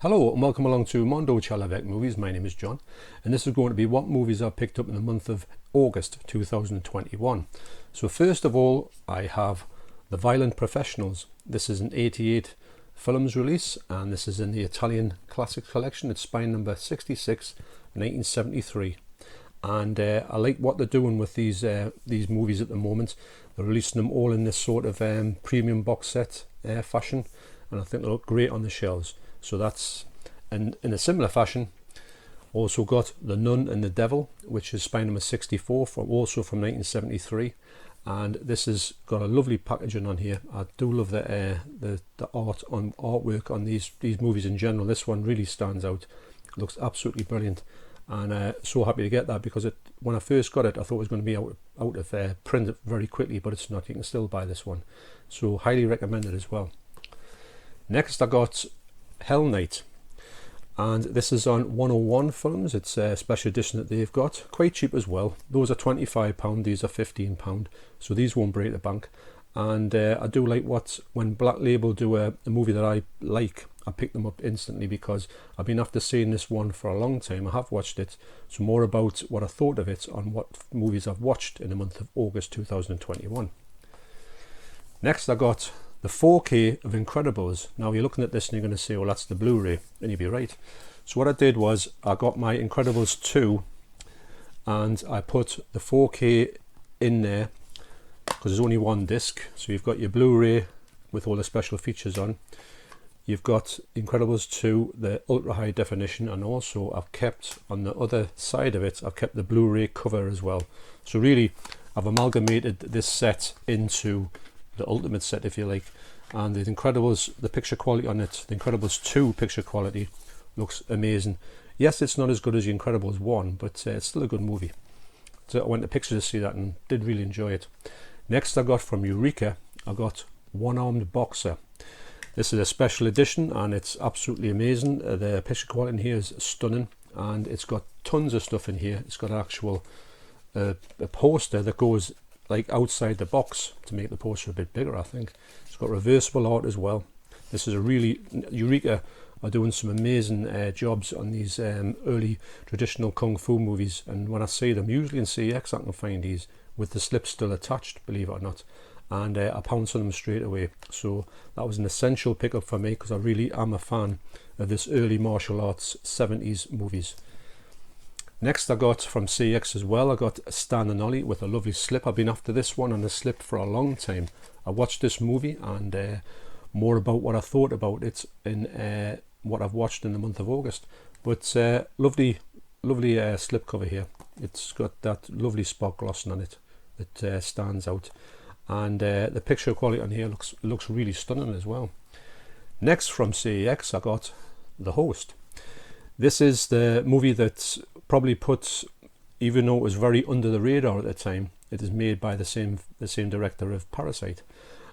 Hello and welcome along to Mondo Chalavec Movies. My name is John and this is going to be what movies I've picked up in the month of August 2021. So first of all I have the Violin Professionals. This is an 88 films release and this is in the Italian Classics collection. It's spine number 66, 1973. And I like what they're doing with these movies at the moment. They're releasing them all in this sort of premium box set fashion, and I think they look great on the shelves. So that's, and in a similar fashion, also got The Nun and the Devil, which is spine number 64, also from 1973. And this has got a lovely packaging on here. I do love the artwork on these movies in general. This one really stands out. It looks absolutely brilliant. And so happy to get that, because when I first got it I thought it was going to be out of print very quickly, but it's not. You can still buy this one, so highly recommended as well. Next I got Hell Night, and this is on 101 Films. It's a special edition that they've got, quite cheap as well. Those are £25, these are £15, so these won't break the bank. And I do like when Black Label do a movie that I like, I pick them up instantly, because I've been after seeing this one for a long time. I have watched it, so more about what I thought of it on what movies I've watched in the month of August 2021. Next I got the 4K of Incredibles. Now you're looking at this and you're going to say, well, that's the Blu-ray, and you'd be right. So what I did was I got my Incredibles 2 and I put the 4K in there, because there's only one disc. So you've got your Blu-ray with all the special features on. You've got Incredibles 2, the ultra high definition, and also I've kept on the other side of it, I've kept the Blu-ray cover as well. So really I've amalgamated this set into the ultimate set, if you like. And the Incredibles, the picture quality on it, the Incredibles 2 picture quality looks amazing. Yes, it's not as good as the Incredibles 1, but it's still a good movie. So I went to Pictures to see that and did really enjoy it. Next I got from Eureka, I got One Armed Boxer. This is a special edition and it's absolutely amazing. The picture quality in here is stunning, and it's got tons of stuff in here. It's got an actual a poster that goes like outside the box to make the poster a bit bigger, I think. It's got reversible art as well. This is a really, Eureka are doing some amazing jobs on these early traditional kung fu movies, and when I see them, usually in CX I can find these with the slips still attached, believe it or not. And I pounced on them straight away. So that was an essential pickup for me, because I really am a fan of this early martial arts 70s movies. Next I got from CX as well, I got Stan and Ollie with a lovely slip. I've been after this one on a slip for a long time. I watched this movie, and more about what I thought about it in what I've watched in the month of August. But lovely slip cover here. It's got that lovely spot glossing on it that stands out. And the picture quality on here looks really stunning as well. Next from CEX I got The Host. This is the movie that probably puts, even though it was very under the radar at the time, it is made by the same director of Parasite.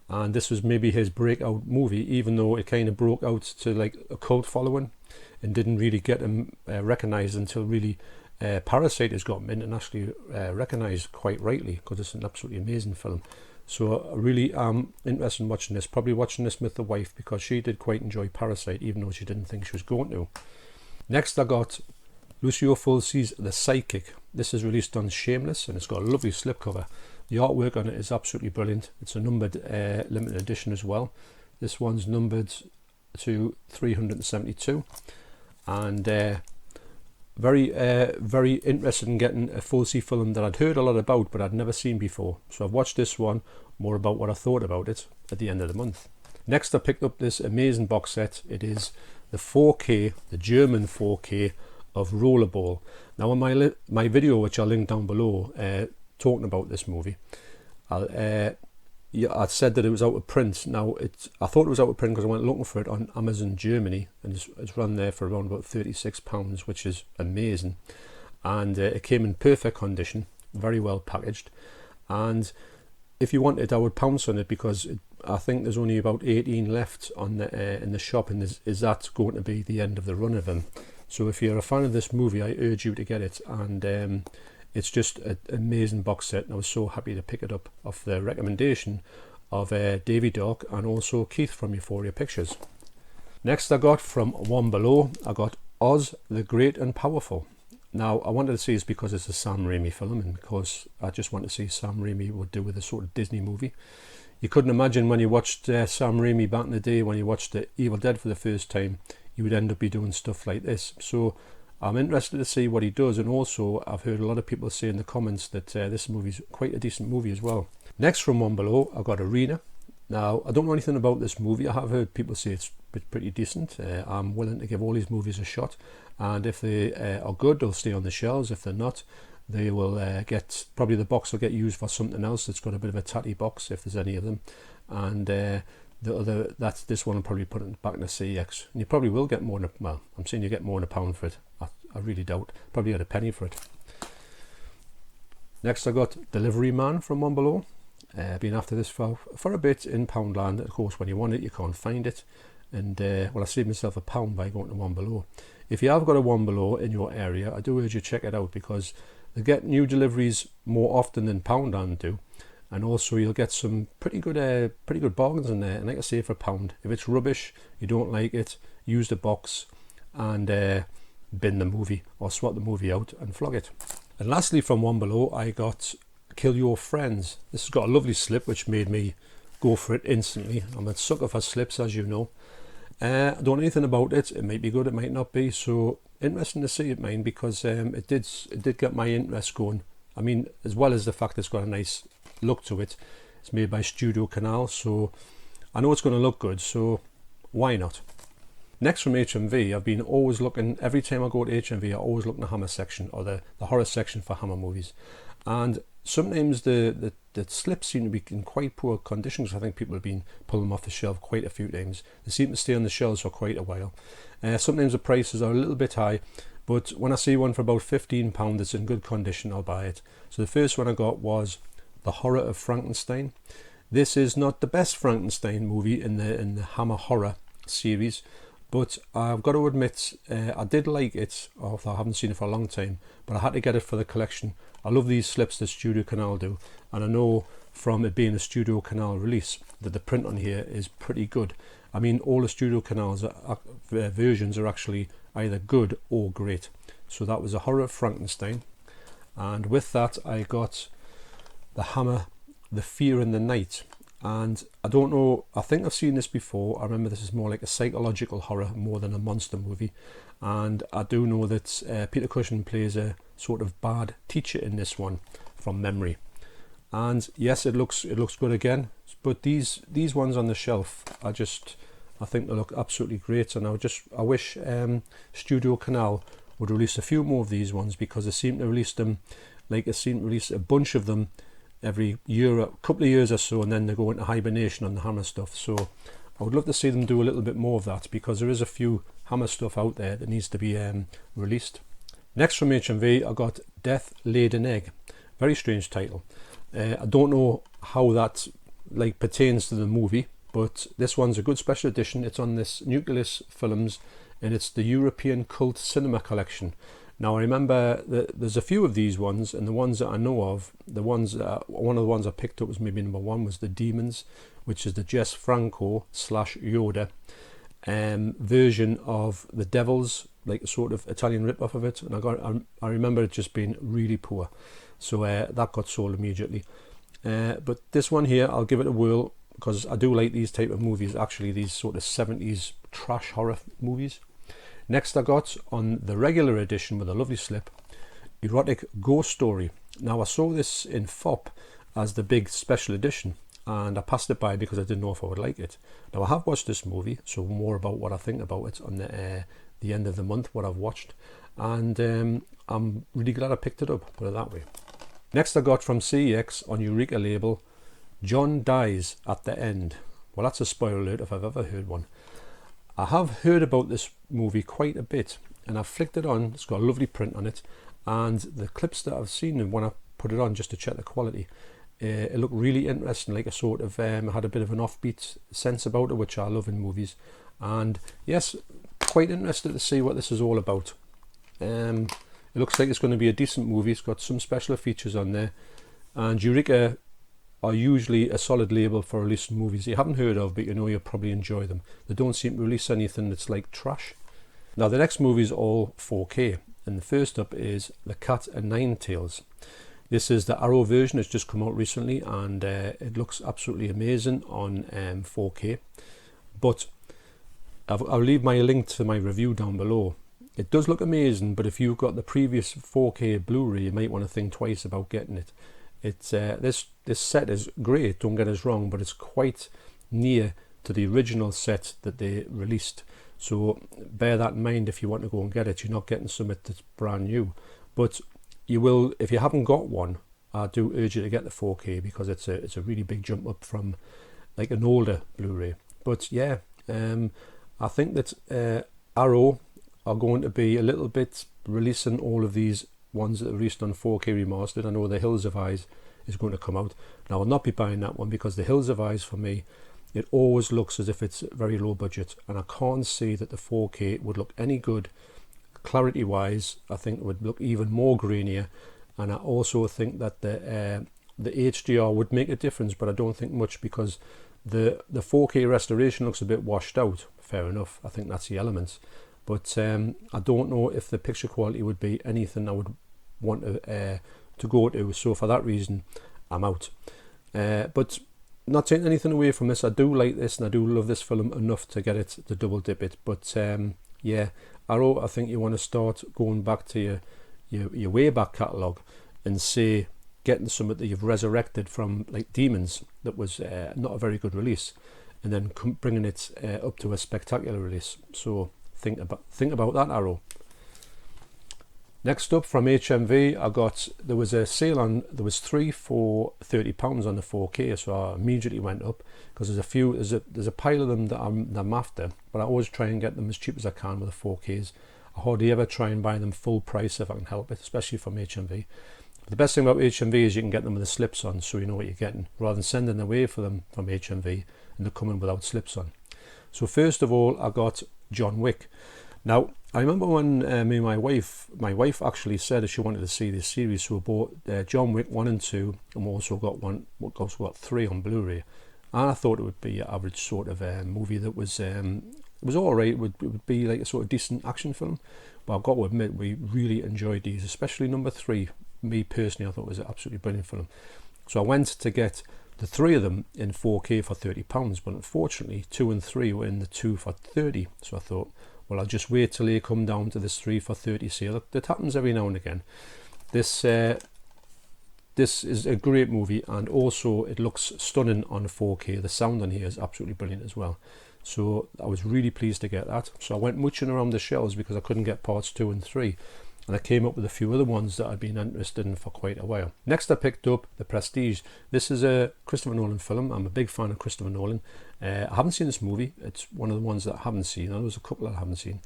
And this was maybe his breakout movie, even though it kind of broke out to like a cult following and didn't really get him recognised until really Parasite has got him internationally recognised quite rightly, because it's an absolutely amazing film. So I really am interested in watching this. Probably watching this with the wife, because she did quite enjoy Parasite, even though she didn't think she was going to. Next I got Lucio Fulci's The Psychic. This is released on Shameless, and it's got a lovely slipcover. The artwork on it is absolutely brilliant. It's a numbered limited edition as well. This one's numbered to 372, and very interested in getting a Fulci film that I'd heard a lot about but I'd never seen before. So I've watched this one, more about what I thought about it at the end of the month. Next I picked up this amazing box set. It is the 4K, the German 4K of Rollerball. Now on my video, which I'll link down below, talking about this movie, I said that it was out of print. Now I thought it was out of print because I went looking for it on Amazon Germany, and it's run there for around about £36, which is amazing. And it came in perfect condition, very well packaged. And if you want it, I would pounce on it, because I think there's only about 18 left on in the shop, and is that going to be the end of the run of them? So if you're a fan of this movie, I urge you to get it. And it's just an amazing box set, and I was so happy to pick it up off the recommendation of Davey Dark and also Keith from Euphoria Pictures. Next I got from One Below, I got Oz the Great and Powerful. Now I wanted to see this because it's a Sam Raimi film, and because I just want to see Sam Raimi would do with a sort of Disney movie. You couldn't imagine when you watched Sam Raimi back in the day, when you watched the Evil Dead for the first time, you would end up be doing stuff like this. So I'm interested to see what he does, and also I've heard a lot of people say in the comments that this movie's quite a decent movie as well. Next from One Below, I've got Arena. Now I don't know anything about this movie. I have heard people say it's pretty decent. I'm willing to give all these movies a shot, and if they are good, they'll stay on the shelves. If they're not, they will probably the box will get used for something else that's got a bit of a tatty box, if there's any of them, and this one will probably put it back in the CX, and you probably will get more than I'm saying you get more than £1 for it. I really doubt. Probably had a penny for it. Next I got Delivery Man from One Below. Been after this for a bit in Poundland. Of course, when you want it, you can't find it, and I saved myself £1 by going to One Below. If you have got a One Below in your area, I do urge you to check it out, because they get new deliveries more often than Poundland do, and also you'll get some pretty good bargains in there. And like I say, for £1, if it's rubbish, you don't like it, use the box and bin the movie or swap the movie out and flog it. And lastly from One Below, I got Kill Your Friends. This has got a lovely slip which made me go for it instantly. I'm a sucker for slips, as you know. I don't know anything about it. It might be good, it might not be. So interesting to see it, mine, because it did get my interest going. I mean, as well as the fact it's got a nice look to it. It's made by Studio Canal, so I know it's going to look good, so why not? Next from HMV, I've been always looking, every time I go to HMV, I always look in the Hammer section, or the horror section for Hammer movies. And sometimes the slips seem to be in quite poor condition, because I think people have been pulling them off the shelf quite a few times. They seem to stay on the shelves for quite a while. Sometimes the prices are a little bit high, but when I see one for about £15 that's in good condition, I'll buy it. So the first one I got was The Horror of Frankenstein. This is not the best Frankenstein movie in the Hammer horror series, but I've got to admit, I did like it, although I haven't seen it for a long time, but I had to get it for the collection. I love these slips that Studio Canal do, and I know from it being a Studio Canal release that the print on here is pretty good. I mean, all the Studio Canal's versions are actually either good or great. So that was A Horror of Frankenstein, and with that I got the Hammer, The Fear in the Night. And I don't know, I think I've seen this before. I remember this is more like a psychological horror more than a monster movie. And I do know that Peter Cushing plays a sort of bad teacher in this one, from memory. And yes, it looks good again. But these ones on the shelf, I think they look absolutely great. And I wish Studio Canal would release a few more of these ones, because they seem to release them, like they seem to release a bunch of them every year, a couple of years or so, and then they go into hibernation on the Hammer stuff. So I would love to see them do a little bit more of that, because there is a few Hammer stuff out there that needs to be released. Next from HMV, I got Death Laid an Egg. Very strange title. I don't know how that pertains to the movie, but this one's a good special edition. It's on this Nucleus Films, and it's the European Cult Cinema Collection. Now I remember that there's a few of these ones, and the ones that I know of, one of the ones I picked up was maybe number 1, was The Demons, which is the Jess Franco / Yoda version of The Devils, like a sort of Italian rip-off of it, and I remember it just being really poor, so that got sold immediately. But this one here, I'll give it a whirl, because I do like these type of movies, actually, these sort of 70s trash horror movies. Next I got, on the regular edition with a lovely slip, Erotic Ghost Story. Now I saw this in FOP as the big special edition, and I passed it by because I didn't know if I would like it. Now I have watched this movie, so more about what I think about it on the end of the month, what I've watched, and I'm really glad I picked it up, put it that way. Next I got from CEX on Eureka label, John Dies at the End. Well, that's a spoiler alert if I've ever heard one. I have heard about this movie quite a bit, and I've flicked it on. It's got a lovely print on it, and the clips that I've seen, and when I put it on just to check the quality, it looked really interesting, like a sort of had a bit of an offbeat sense about it, which I love in movies. And yes, quite interested to see what this is all about. It looks like it's going to be a decent movie. It's got some special features on there, and Eureka are usually a solid label for releasing movies you haven't heard of, but you know you'll probably enjoy them. They don't seem to release anything that's like trash. Now the next movie is all 4K, and the first up is The Cat and Nine Tails. This is the Arrow version. It's just come out recently, and it looks absolutely amazing on 4K. But I'll leave my link to my review down below. It does look amazing, but if you've got the previous 4K Blu-ray, you might want to think twice about getting it. It's this set is great, don't get us wrong, but it's quite near to the original set that they released. So bear that in mind if you want to go and get it. You're not getting something that's brand new, but you will, if you haven't got one. I do urge you to get the 4K because it's a really big jump up from like an older Blu-ray. But yeah, I think that Arrow are going to be a little bit releasing all of these ones that are released on 4K remastered. I know The Hills of Eyes is going to come out. Now I'll not be buying that one because The Hills of Eyes, for me, it always looks as if it's very low budget, and I can't see that the 4K would look any good clarity wise. I think it would look even more grainier, and I also think that the HDR would make a difference, but I don't think much because the 4K restoration looks a bit washed out. Fair enough, I think that's the elements, but I don't know if the picture quality would be anything I would want to go to. So for that reason, I'm out. But not taking anything away from this, I do like this and I do love this film enough to get it, to double dip it. But yeah, Arrow, I think you want to start going back to your way back catalogue and say getting something that you've resurrected from, like Demons, that was not a very good release, and then bringing it up to a spectacular release. So think about that, Arrow. Next up from HMV, there was a sale on, there was 3 for £30 on the 4K, so I immediately went up because there's a pile of them that I'm after, but I always try and get them as cheap as I can with the 4Ks. I hardly ever try and buy them full price if I can help it, especially from HMV. But the best thing about HMV is you can get them with the slips on, so you know what you're getting, rather than sending away for them from HMV and they're coming without slips on. So first of all, I got John Wick. Now, I remember when me and my wife actually said that she wanted to see this series, so we bought John Wick 1 and 2, and we also got 3 on Blu-ray. And I thought it would be an average sort of movie that was alright. It would be like a sort of decent action film. But I've got to admit, we really enjoyed these, especially number 3. Me personally, I thought it was an absolutely brilliant film. So I went to get the 3 of them in 4K for £30, but unfortunately 2 and 3 were in the 2 for £30. So I thought, well, I'll just wait till they come down to this 3 for £30 sale. That happens every now and again. This is a great movie, and also it looks stunning on 4K. The sound on here is absolutely brilliant as well. So I was really pleased to get that. So I went mooching around the shelves because I couldn't get parts 2 and 3. And I came up with a few other ones that I'd been interested in for quite a while. Next I picked up The Prestige. This is a Christopher Nolan film. I'm a big fan of Christopher Nolan. I haven't seen this movie. It's one of the ones that I haven't seen. There's a couple I haven't seen.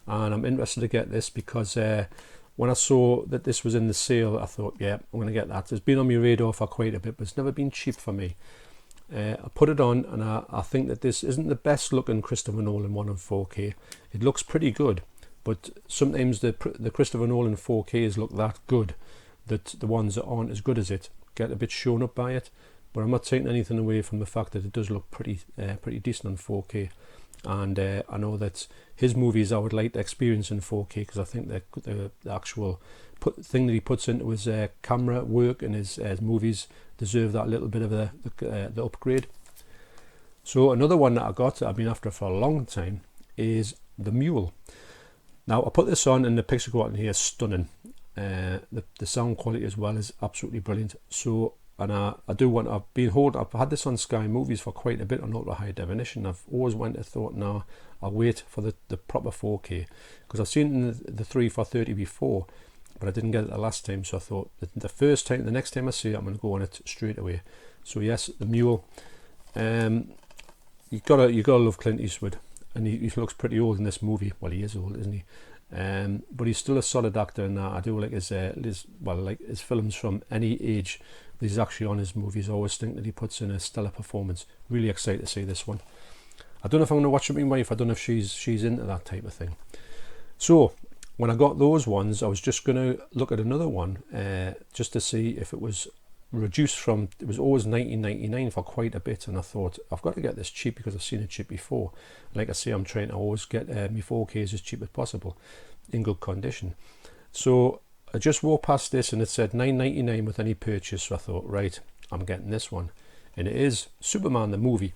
And I'm interested to get this because when I saw that this was in the sale, I thought, yeah, I'm going to get that. It's been on my radar for quite a bit, but it's never been cheap for me. I put it on, and I think that this isn't the best looking Christopher Nolan one on 4K. It looks pretty good. But sometimes the Christopher Nolan 4Ks look that good that the ones that aren't as good as it get a bit shown up by it. But I'm not taking anything away from the fact that it does look pretty decent on 4K. And I know that his movies I would like to experience in 4K because I think that the actual thing that he puts into his camera work and his movies deserve that little bit of the upgrade. So another one that I got that I've been after for a long time is The Mule. Now I put this on and the picture quality here is stunning. The sound quality as well is absolutely brilliant. So, and I've had this on Sky Movies for quite a bit on ultra high definition. I've always thought, no, I'll wait for the proper 4K because I've seen the 3 for £30 before, but I didn't get it the last time. So I thought that the next time I see it, I'm going to go on it straight away. So yes, The Mule. You gotta love Clint Eastwood. And he looks pretty old in this movie. Well, he is old, isn't he? But he's still a solid actor, and I do like his films from any age. But he's actually on his movies. I always think that he puts in a stellar performance. Really excited to see this one. I don't know if I'm going to watch it with my wife. I don't know if she's into that type of thing. So when I got those ones, I was just going to look at another one just to see if it was reduced from, it was always $19.99 for quite a bit, and I thought I've got to get this cheap because I've seen it cheap before. Like I say, I'm trying to always get my 4Ks as cheap as possible in good condition. So I just walked past this and it said $9.99 with any purchase, so I thought, right, I'm getting this one. And it is Superman the movie.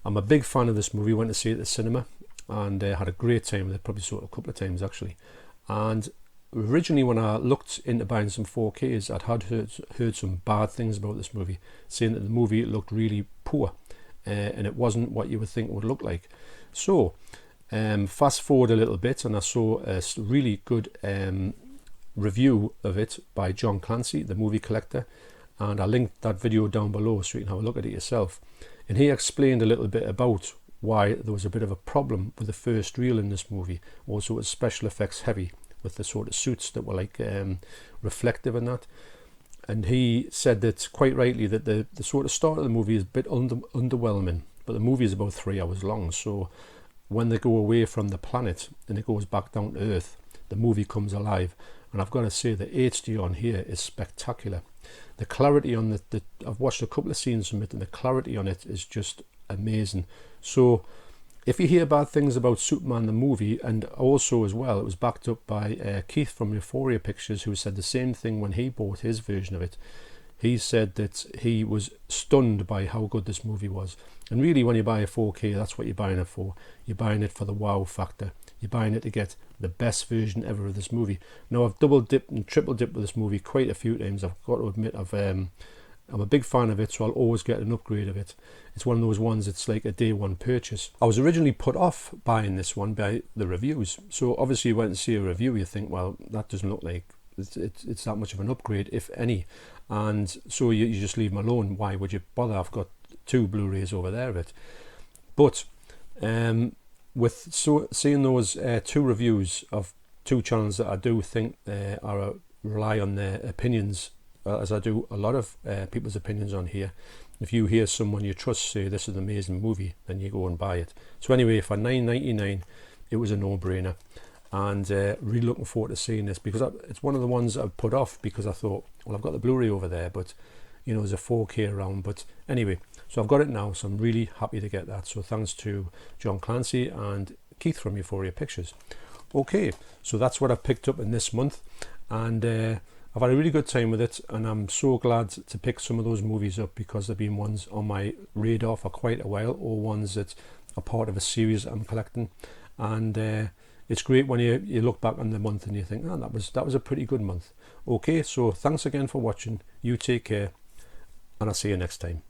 I'm a big fan of this movie. Went to see it at the cinema and had a great time with it. Probably saw it a couple of times actually. And originally when I looked into buying some 4Ks, I'd heard some bad things about this movie, saying that the movie looked really poor and it wasn't what you would think it would look like. So fast forward a little bit and I saw a really good review of it by John Clancy, the movie collector, and I linked that video down below so you can have a look at it yourself. And he explained a little bit about why there was a bit of a problem with the first reel in this movie. Also it was special effects heavy with the sort of suits that were like reflective and that. And he said that quite rightly that the sort of start of the movie is a bit underwhelming, but the movie is about 3 hours long, so when they go away from the planet and it goes back down to Earth, the movie comes alive. And I've got to say the HD on here is spectacular. The clarity on I've watched a couple of scenes from it and the clarity on it is just amazing. So if you hear bad things about Superman the movie, and also as well, it was backed up by Keith from Euphoria Pictures, who said the same thing when he bought his version of it. He said that he was stunned by how good this movie was. And really when you buy a 4K, that's what you're buying it for. You're buying it for the wow factor. You're buying it to get the best version ever of this movie. Now I've double dipped and triple dipped with this movie quite a few times. I've got to admit I'm a big fan of it, so I'll always get an upgrade of it. It's one of those ones that's like a day one purchase. I was originally put off buying this one by the reviews. So obviously you went and see a review, you think, well, that doesn't look like it's that much of an upgrade, if any. And so you just leave them alone. Why would you bother? I've got 2 Blu-rays over there of it. But with seeing those 2 reviews of 2 channels that I do think rely on their opinions, as I do a lot of people's opinions on here. If you hear someone you trust say this is an amazing movie, then you go and buy it. So anyway, for $9.99, it was a no-brainer. And really looking forward to seeing this, because it's one of the ones I've put off because I thought, well, I've got the Blu-ray over there, but you know, there's a 4K around. But anyway, so I've got it now, so I'm really happy to get that. So thanks to John Clancy and Keith from Euphoria Pictures. Okay, so that's what I've picked up in this month, and I've had a really good time with it, and I'm so glad to pick some of those movies up because they've been ones on my radar for quite a while, or ones that are part of a series I'm collecting. And it's great when you look back on the month and you think, oh, that was a pretty good month. Okay, so thanks again for watching. You take care, and I'll see you next time.